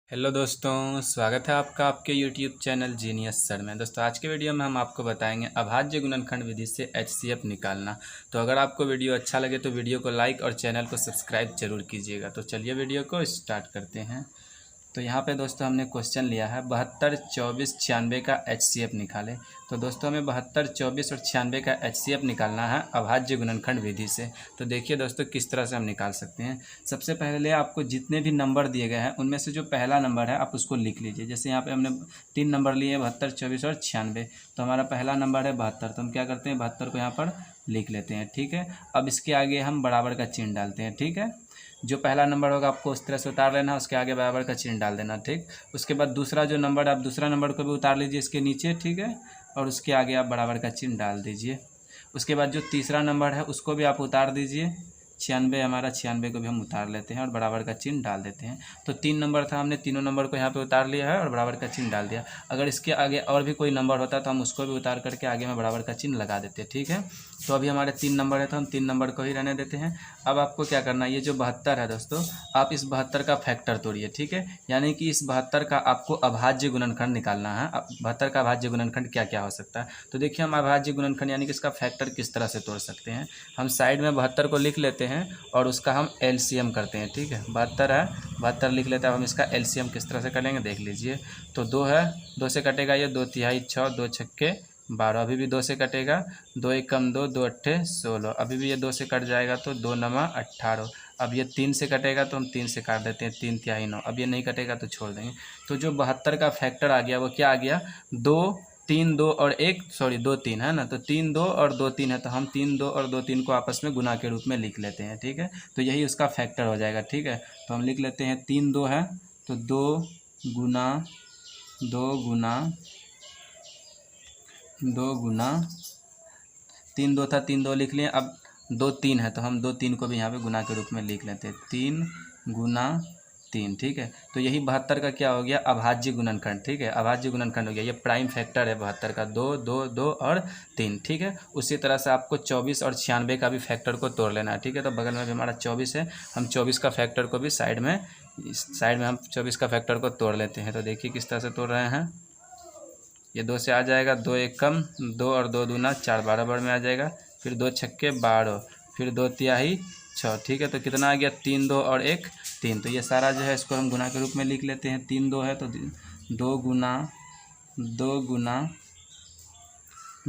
Hello दोस्तों, स्वागत है आपका आपके यूट्यूब चैनल जीनियस सर में। दोस्तों आज के वीडियो में हम आपको बताएंगे अभाज्य गुणनखंड विधि से एचसीएफ निकालना। तो अगर आपको वीडियो अच्छा लगे तो वीडियो को लाइक और चैनल को सब्सक्राइब जरूर कीजिएगा। तो चलिए वीडियो को स्टार्ट करते हैं। तो यहाँ पे दोस्तों हमने क्वेश्चन लिया है 72, 24, 96 का एचसीएफ निकालें। तो दोस्तों हमें 72, 24 और 96 का एचसीएफ निकालना है अभाज्य गुणनखंड विधि से। तो देखिए दोस्तों किस तरह से हम निकाल सकते हैं। सबसे पहले आपको जितने भी नंबर दिए गए हैं उनमें से जो पहला नंबर है आप उसको लिख लीजिए। जैसे यहाँ पे हमने 3 नंबर लिए 72, 24 और 96। तो हमारा पहला नंबर है 72, तो हम क्या करते हैं 72 को यहाँ पर लिख लेते हैं। ठीक है, अब इसके आगे हम बराबर का चिन्ह डालते हैं। ठीक है, जो पहला नंबर होगा आपको उस तरह से उतार लेना, उसके आगे बराबर का चिन्ह डाल देना। ठीक, उसके बाद दूसरा जो नंबर आप दूसरा नंबर को भी उतार लीजिए इसके नीचे। ठीक है, और उसके आगे आप बराबर का चिन्ह डाल दीजिए। उसके बाद जो तीसरा नंबर है उसको भी आप उतार दीजिए। 96 हमारा 96 को भी हम उतार लेते हैं और बराबर का चिन्ह डाल देते हैं। तो 3 नंबर था, हमने तीनों नंबर को यहाँ पे उतार लिया है और बराबर का चिन्ह डाल दिया। अगर इसके आगे और भी कोई नंबर होता तो हम उसको भी उतार करके आगे में बराबर का चिन्ह लगा देते। ठीक है, तो अभी हमारे 3 नंबर है तो हम 3 नंबर को ही रहने देते हैं। अब आपको क्या करना है, ये जो 72 है दोस्तों, आप इस 72 का फैक्टर तोड़िए। ठीक है, यानी कि इस 72 का आपको अभाज्य गुणनखंड निकालना है। अब 72 का अभाज्य गुणनखंड क्या क्या हो सकता है, तो देखिए हम अभाज्य गुणनखंड यानी कि इसका फैक्टर किस तरह से तोड़ सकते हैं। हम साइड में 72 को लिख लेते हैं और उसका हम एलसीएम करते हैं। ठीक है, 72 है, 72 लिख लेते हैं। अब हम इसका एलसीएम किस तरह से करेंगे देख लीजिए। तो 2 है, 2 से कटेगा ये 2 तिहाई 6, 2 छक्के 12, अभी भी 2 से कटेगा। 2 एक कम 2, 2 अट्ठे 16, अभी भी ये 2 से कट जाएगा तो 2 नमा 18। अब ये 3 से कटेगा तो हम 3 से काट देते हैं, 3 तिहाई 9। अब ये नहीं कटेगा तो छोड़ देंगे। तो जो 72 का फैक्टर आ गया वो क्या आ गया, 2 3 2 और 1, सॉरी 2 3 है ना, तो 3 2 और 2 3 है, तो हम 3 2 और 2 3 को आपस में गुना के रूप में लिख लेते हैं। ठीक है, तो यही उसका फैक्टर हो जाएगा। ठीक है, तो हम लिख लेते हैं 3 2 है तो 2 गुना 2 गुना 2 गुना 3 2 था, 3 2 लिख लिए। अब 2 3 है तो हम 2 3 को भी यहाँ पे गुना के रूप में लिख लेते हैं, 3 गुना 3। ठीक है, तो यही 72 का क्या हो गया, अभाज्य गुणनखंड। ठीक है, अभाज्य गुणनखंड हो गया, ये प्राइम फैक्टर है 72 का, 2 2 2 और 3। ठीक है, उसी तरह से आपको 24 और 96 का भी फैक्टर को तोड़ लेना है। ठीक है, तो बगल में भी हमारा 24 है, हम 24 का फैक्टर को भी साइड में हम 24 का फैक्टर को तोड़ लेते हैं। तो देखिए किस तरह से तोड़ रहे हैं। ये 2 से आ जाएगा, 2 एक कम 2 और 2 दूना 4, 12 बार में आ जाएगा। फिर 2 छक्के 12, फिर 2 तिहाई 6। ठीक है, तो कितना आ गया, 3 2 और 1 3। तो ये सारा जो है इसको हम गुना के रूप में लिख लेते हैं। 3 2 है तो 2 गुना 2 गुना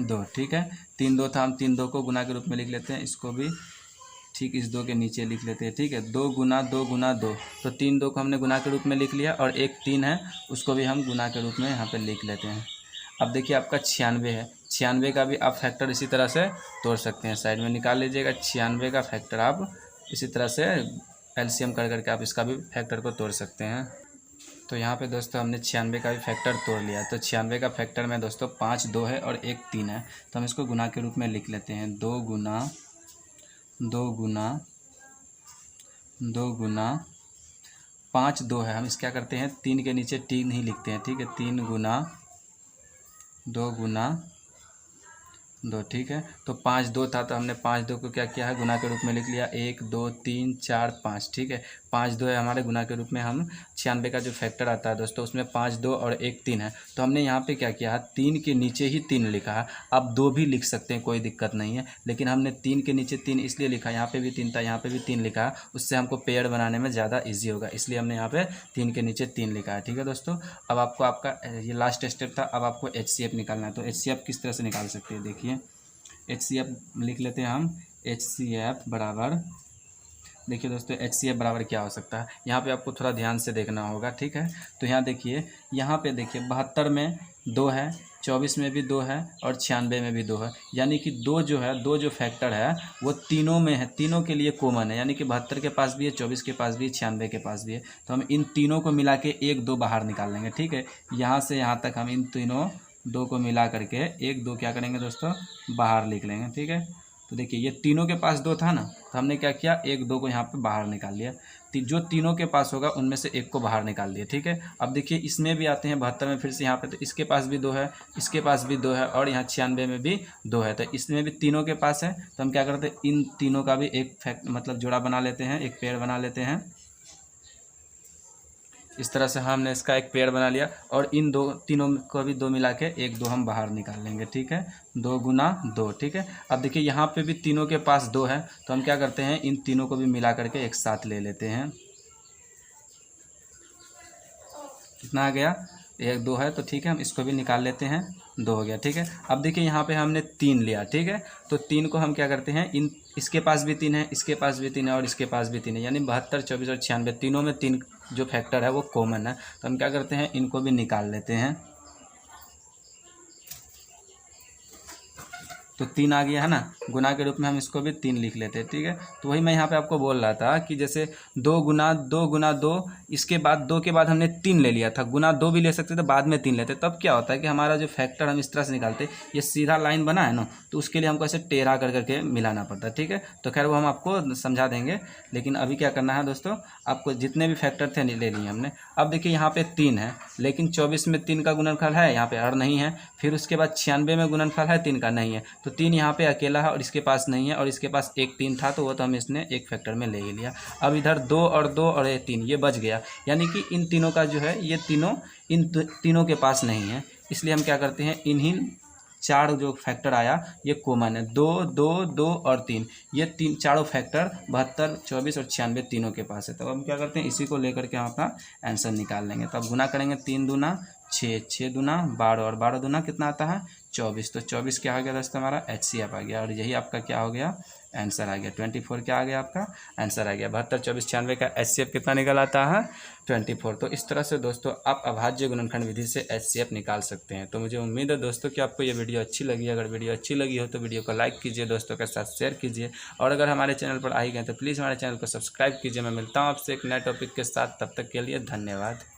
2। ठीक है, 3 2 था, हम 3 2 को गुना के रूप में लिख लेते हैं, इसको भी ठीक इस 2 के नीचे लिख लेते हैं। ठीक है, 2 गुना 2 गुना 2, तो 3 2 को हमने गुना के रूप में लिख लिया और 1 3 है उसको भी हम गुना के रूप में यहाँ पे लिख लेते हैं। अब देखिए आपका 96 है, 96 का भी आप फैक्टर इसी तरह से तोड़ सकते हैं, साइड में निकाल लीजिएगा। 96 का फैक्टर आप इसी तरह से एलसीएम कर करके आप इसका भी फैक्टर को तोड़ सकते हैं। तो यहाँ पे दोस्तों हमने 96 का भी फैक्टर तोड़ लिया। तो 96 का फैक्टर में दोस्तों 5 2 है और 1 3 है, तो हम इसको गुना के रूप में लिख लेते हैं। 2 गुना 2 गुना 2 गुना 5 2 है, हम इस क्या करते हैं 3 के नीचे 3 ही लिखते हैं। ठीक है, 3 गुना 2 गुना 2। ठीक है, तो 5 2 था तो हमने 5 2 को क्या किया है, गुना के रूप में लिख लिया, 1 2 3 4 5। ठीक है, 5 2 है हमारे गुना के रूप में। हम 96 का जो फैक्टर आता है दोस्तों उसमें 5 2 और 1 3 है, तो हमने यहाँ पे क्या किया है, 3 के नीचे ही 3 लिखा है। आप 2 भी लिख सकते हैं, कोई दिक्कत नहीं है, लेकिन हमने 3 के नीचे 3 इसलिए लिखा, यहाँ पे भी 3 था, यहाँ पे भी 3 लिखा है, उससे हमको पेयर बनाने में ज़्यादा ईजी होगा, इसलिए हमने यहाँ पे 3 के नीचे 3 लिखा है। ठीक है दोस्तों, अब आपको आपका ये लास्ट स्टेप था, अब आपको एचसीएफ निकालना है। तो एचसीएफ किस तरह से निकाल सकते हैं देखिए, एचसीएफ लिख लेते हैं हम। एचसीएफ बराबर, देखिए दोस्तों एचसीएफ बराबर क्या हो सकता है, यहाँ पे आपको थोड़ा ध्यान से देखना होगा। ठीक है, तो यहाँ देखिए, यहाँ पे देखिए 72 में 2 है, 24 में भी 2 है और 96 में भी 2 है, यानी कि 2 जो है, 2 जो फैक्टर है वो तीनों में है, तीनों के लिए कॉमन है, यानी कि 72 के पास भी है, 24 के पास भी है, 96 के पास भी है। तो हम इन तीनों को मिला के 1 2 बाहर निकाल लेंगे। ठीक है, यहाँ से यहाँ तक हम इन तीनों 2 को मिला करके 1 2 क्या करेंगे दोस्तों, बाहर लिख लेंगे। ठीक है, तो देखिए ये तीनों के पास 2 था ना, तो हमने क्या किया, 1 2 को यहाँ पे बाहर निकाल लिया। जो तीनों के पास होगा उनमें से 1 को बाहर निकाल दिया। ठीक है, अब देखिए इसमें भी आते हैं 72 में फिर से यहाँ पे, तो इसके पास भी 2 है, इसके पास भी 2 है और यहाँ 96 में भी 2 है, तो इसमें भी तीनों के पास है। तो हम क्या करते हैं, इन तीनों का भी एक फैक्ट मतलब जोड़ा बना लेते हैं, एक पेयर बना लेते हैं। इस तरह से हमने इसका एक पेड़ बना लिया और इन दो तीनों को भी दो मिला के एक दो हम बाहर निकाल लेंगे, ठीक है। 2 गुना 2, ठीक है। अब देखिए यहाँ पे भी तीनों के पास 2 है, तो हम क्या करते हैं इन तीनों को भी मिला करके एक साथ ले लेते हैं। कितना आ गया, 1 2 है तो ठीक है, हम इसको भी निकाल लेते हैं, 2 हो गया, ठीक है। अब देखिए यहाँ पे हमने 3 लिया, ठीक है। तो 3 को हम क्या करते हैं इसके पास भी 3 है, इसके पास भी 3 है और इसके पास भी 3 है, यानी 72 24 और 96 तीनों में 3 जो फैक्टर है वो कॉमन है। तो हम क्या करते हैं इनको भी निकाल लेते हैं। तो 3 आ गया है ना, गुना के रूप में हम इसको भी 3 लिख लेते हैं, ठीक है। तो वही मैं यहाँ पे आपको बोल रहा था कि जैसे 2 गुना 2, इसके बाद 2 के बाद हमने 3 ले लिया था, गुना 2 भी ले सकते थे, बाद में 3 लेते, तब क्या होता है कि हमारा जो फैक्टर हम इस तरह से निकालते, ये सीधा लाइन बना है ना, तो उसके लिए हमको ऐसे टेढ़ा कर करके मिलाना पड़ता है, ठीक है। तो खैर वो हम आपको समझा देंगे, लेकिन अभी क्या करना है दोस्तों, आपको जितने भी फैक्टर थे ले लिए हमने। अब देखिए यहाँ पे 3 है, लेकिन 24 में 3 का गुणनफल है, यहाँ पे और नहीं है। फिर उसके बाद 96 में गुणनफल है, 3 का नहीं है, तो 3 यहाँ पे अकेला है और इसके पास नहीं है, और इसके पास एक 3 था, तो वो तो हम इसने एक फैक्टर में ले ही लिया। अब इधर 2 और 2 और ये 3 ये बच गया, यानी कि इन तीनों का जो है ये तीनों के पास नहीं है, इसलिए हम क्या करते हैं इन्हीं 4 जो फैक्टर आया ये कॉमन है, 2 2 2 और 3, ये चारों फैक्टर 72 24 और 96 तीनों के पास है। तो हम क्या करते हैं इसी को लेकर के हम अपना आंसर निकाल लेंगे। तो अब गुना करेंगे, 3 दूना 6, 6 दूना 12 और 12 दूना कितना आता है 24। तो 24 क्या हो गया दोस्तों हमारा HCF आ गया, और यही आपका क्या हो गया आंसर आ गया। 24 क्या आ गया आपका आंसर आ गया। 72 24 96 का HCF कितना निकल आता है 24। तो इस तरह से दोस्तों आप अभाज्य गुणनखंड विधि से HCF निकाल सकते हैं। तो मुझे उम्मीद है दोस्तों कि आपको ये वीडियो अच्छी लगी। अगर वीडियो अच्छी लगी हो तो वीडियो को लाइक कीजिए, दोस्तों के साथ शेयर कीजिए, और अगर हमारे चैनल पर आ ही गए तो प्लीज़ हमारे चैनल को सब्सक्राइब कीजिए। मैं मिलता हूँ आपसे एक नए टॉपिक के साथ, तब तक के लिए धन्यवाद।